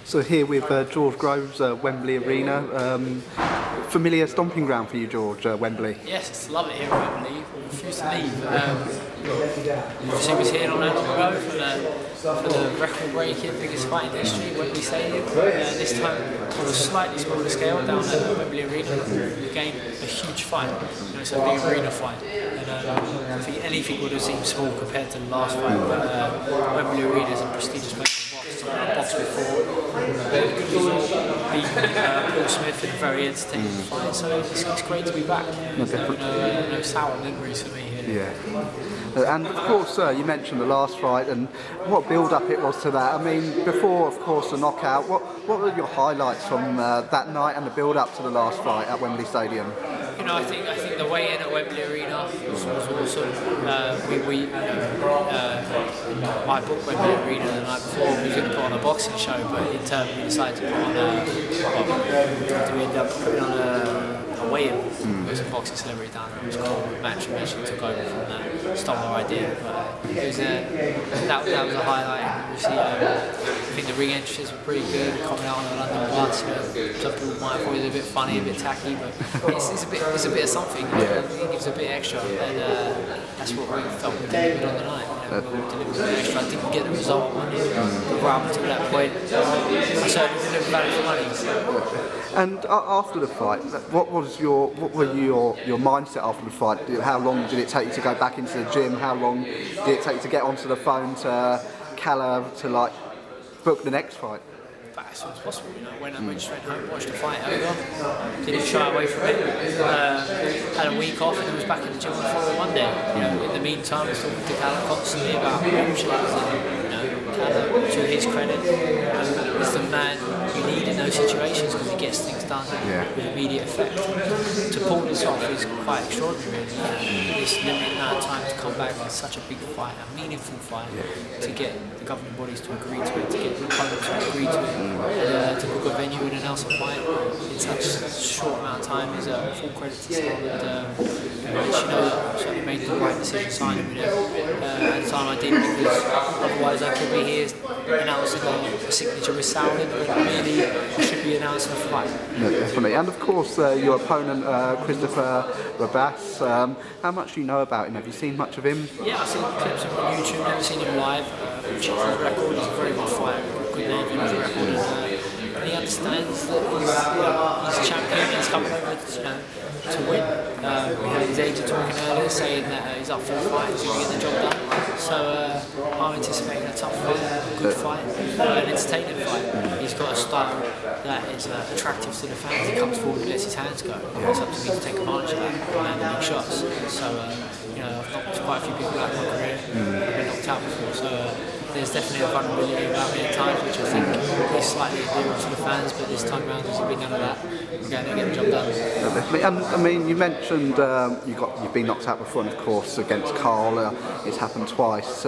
So here with George Groves, Wembley Arena. Familiar stomping ground for you, George, Wembley? Yes, love it here at Wembley. Refuse to leave. Obviously was here not that long ago for the record-breaking biggest fight in history, Wembley Stadium. This time on a slightly smaller scale down at Wembley Arena. Again, a huge fight. It's a big arena fight. And I think anything would have seemed small compared to the last fight. But Wembley Arena is a prestigious place to box. I've boxed before. Beat Paul Smith in a very entertaining fight. So it's great to be back. No sour memories for me here. Yeah. And of course, you mentioned the last fight and what build-up it was to that. I mean, before, of course, the knockout. What were your highlights from that night and the build-up to the last fight at Wembley Stadium? I think the weigh-in at Wembley Arena was awesome. I booked Wembley Arena the night before. We were going to put on a boxing show, but in turn we decided to put on we ended up putting on a weigh-in. There was a boxing celebrity down there. It was cool. Match and Mission took over from that. Stole our idea, but it was that was a highlight. Obviously, I think the ring entrances were pretty good. Coming out on the London bus, some people might have thought it was a bit funny, a bit tacky, but it's a bit of something. It gives a bit extra, and that's what we felt we delivered on the night. We delivered a bit extra. I didn't get the result I wanted, but right up to that point, I certainly delivered value for money. And after the fight, what were your mindset after the fight? How long did it take you to go back into the gym? How long did it take you to get onto the phone to Calla to book the next fight? As soon as possible, when I went straight home, watched the fight over, didn't shy away from it. Had a week off and I was back in the gym on the following Monday. In the meantime, I was talking to Calla constantly about options and Calla, to his credit, is the man you need in those situations because he gets things done with immediate effect. To pull this off is quite extraordinary, really. This limited amount of time to come back in such a big fight, a meaningful fight, to get the governing bodies to agree to it, to get the opponents to agree to it, to book a venue and announce a fight in such a short amount of time is a full credit to Scott. And certainly made the right decision signing with him at the time I did, because otherwise I could be here announcing a signature with Saudi, but really I should be announcing a fight. No, definitely. And of course, your opponent, Christopher Rabas, how much do you know about him? Have you seen much of him? Yeah, I've seen clips of him on YouTube, never seen him live. Checked his record, he's a very good fighter, good name in his record, and he understands that he's champion, he's coming over to win. We heard his agent talking earlier saying that he's up for the fight, he's going to get the job done. So I'm anticipating a tough fight, a good fight, an entertaining fight. He's got a style that is attractive to the fans. He comes forward and lets his hands go. It's up to me to take advantage of that and land big shots. So I've knocked quite a few people out in my career. I've been knocked out before, so there's definitely a vulnerability about me at times, which I think is slightly endearing to the fans, but this time round there's been none of that. We're going to get the job done. Definitely. And I mean, you mentioned you've been knocked out before, and of course against Carl, it's happened twice.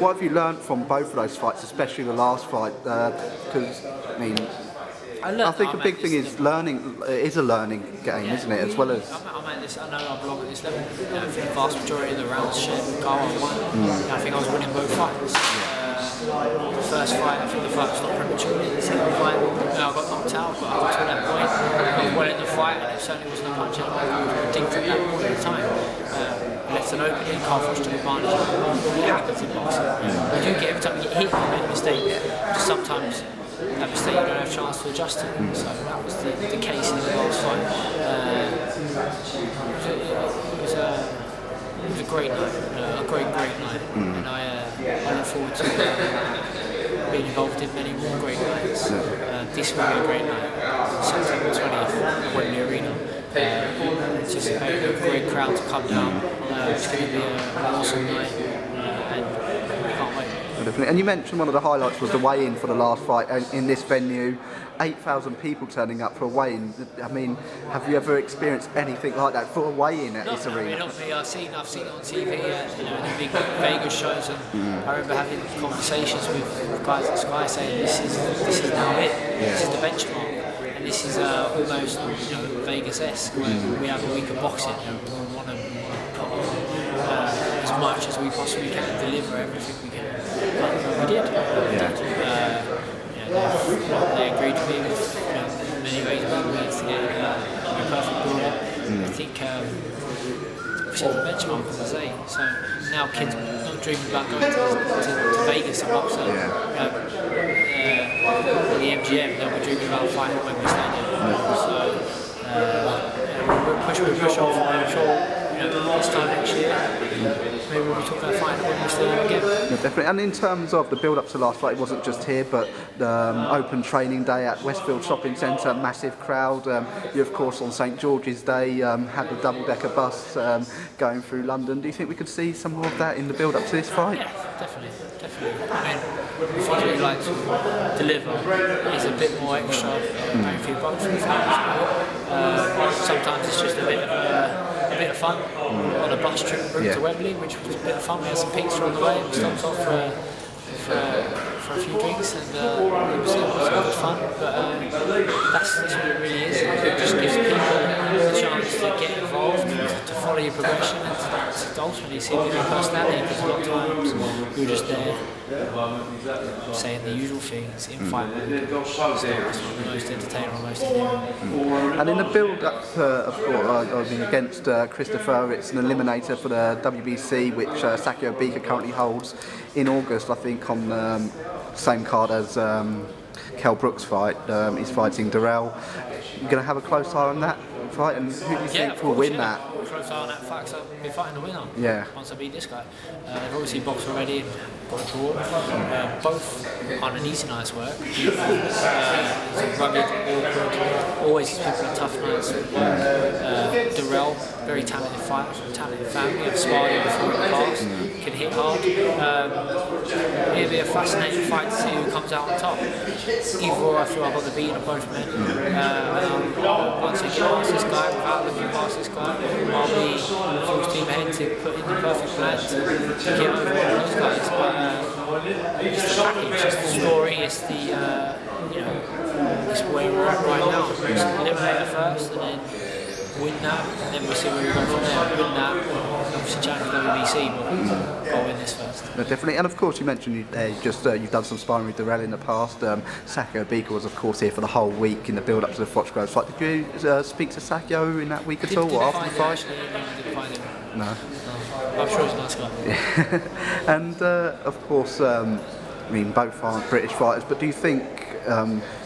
What have you learned from both of those fights, especially the last fight? Because I mean, I think a big thing is learning. It is a learning game, isn't it? As well as I know I belong at this level. I think the vast majority of the rounds shared with Carl I won. I think I was winning both fights. The first fight, I think the fight stopped prematurely. The second fight, I got knocked out, but up to that point, I was well in the fight, and it certainly wasn't a punch I was predict at that point in time. I left an opening, Carl Froch took advantage of it. It happens in boxing. You do get every time you get hit, you make a mistake. Just sometimes that mistake you don't have a chance to adjust to. So that was the case in the last fight. It was a great night, a great night, and I look forward to being involved in many more great nights. This will be a great night, September 20th, Wembley Arena. Anticipating a great crowd to come down. It's going to be an awesome night, and we can't wait. Definitely. And you mentioned one of the highlights was the weigh-in for the last fight in this venue. 8,000 people turning up for a weigh-in. I mean, have you ever experienced anything like that for a weigh-in at this arena? Not me. I've seen it on TV, in the big Vegas shows, and I remember having conversations with guys at Sky saying this is now it. This is the benchmark. This is almost Vegas-esque, where we have a week of boxing. We want to put on as much as we possibly can, deliver everything we can. But we did. they agreed with me with many ways to get a perfect build-up. I think we set the benchmark, as I say. So now kids are not dreaming about going to Vegas and boxing. The MGM, they'll be dreaming about fighting at Wembley Stadium. So we'll push on for it. I'm sure this time next year, maybe we'll be talking about fighting at Wembley Stadium again. Yeah, definitely. And in terms of the build-up to the last fight, it wasn't just here, but open training day at Westfield Shopping Centre, massive crowd. You, of course, on St George's Day had the double-decker bus going through London. Do you think we could see some more of that in the build-up to this fight? Yeah, definitely. I mean, the thing we like to deliver is a bit more extra bang for your buck for the fans. Sometimes it's just a bit of fun on a bus trip route to Wembley, which was a bit of fun. We had some pizza on the way and we stopped off for a few drinks, and it was good fun. But that's what it really is. It just gives people the chance to get involved, to follow your progression, and to ultimately see a bit of your personality. Because a lot of times you're just there saying the usual things in fight mode. So it's not the most entertaining or most endearing. And in the build-up, of course, against Christopher, it's an eliminator for the WBC, which Sakio Bika currently holds in August, I think, on the same card as Kell Brook's fight. He's fighting Darrell. You're going to have a close eye on that fight, and who do you think will win that? Close eye on that fact, so I'll be fighting the winner. Yeah. Once I beat this guy. They've obviously boxed already and got a draw. Both aren't an easy night's work. He's rugged, awkward, always gives people a tough night's work. Darrell, very talented fighter from a talented family. I've sparred him before in the past. Can hit hard. It'll be a fascinating fight to see who comes out on top. Either or, I feel I've got the beating of both men. Once I get past this guy, without looking past this guy, I'll be full steam ahead to put in the perfect plan to get over one of those guys. But it's the package, it's the story, it's the it's where we're at right now. Just eliminate it first, and then win that, and then we'll see where we go from there. Win that, obviously challenge the WBC, but gotta win this first. No, definitely, and of course you mentioned you've done some sparring with Darrell in the past. Sakio Bika was of course here for the whole week in the build-up to the Froch fight. Did you speak to Sakio in that week at all, or after the fight? Didn't find him. No. I'm sure he's a nice guy. And of course, I mean, both aren't British fighters, but do you think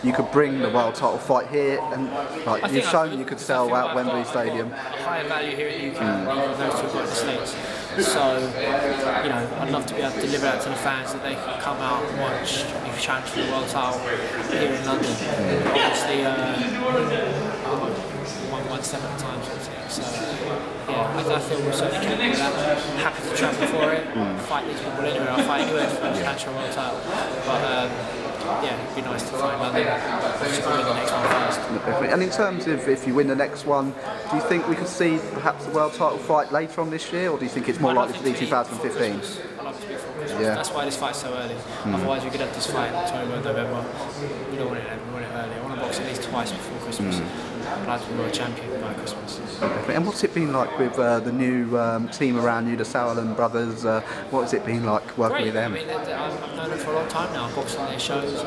you could bring the world title fight here, and like you've shown you could sell out Wembley Stadium? A higher value here in the UK than those two got in the States. So, I'd love to be able to deliver that to the fans, that they can come out and watch me challenge for the world title here in London. Obviously, one step at a time sort of thing. So, yeah, I feel we're certainly capable of that. Happy to travel for it, fight these people anywhere. I'll fight anywhere for a challenge for a world title. But, yeah, it'd be nice to find London. Just win the next one first. And in terms of if you win the next one, do you think we could see perhaps the world title fight later on this year, or do you think it's more likely to be 2015? I'd love to be before Christmas. Yeah. That's why this fight's so early. Otherwise we could have this fight in October, November. We don't want it then, we want it early. I want to box at least twice before Christmas. I'd like to be world champion by Christmas. And what's it been like with the new team around you, the Sauerland brothers? What has it been like working with them? I mean, I've known them for a long time now. I've boxed on their shows.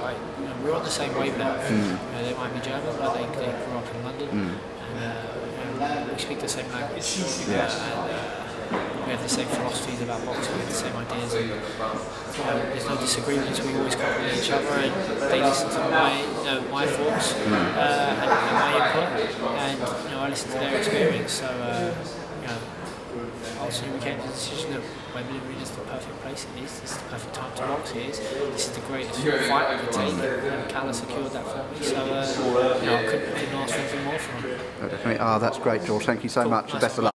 We're on the same wavelength. They might be German, but they grew up in London, and we speak the same language. We have the same philosophies about boxing. We have the same ideas. And, there's no disagreements. We always compliment each other, and they listen to my thoughts and my input, and I listen to their experience. So ultimately we came to the decision that Wembley Arena is the perfect place. It is. This is the perfect time to box. This is the greatest fight I could take, and Calla secured that for me. So I couldn't ask for anything more from him. Definitely. That's great, George. Thank you so much, and best of luck.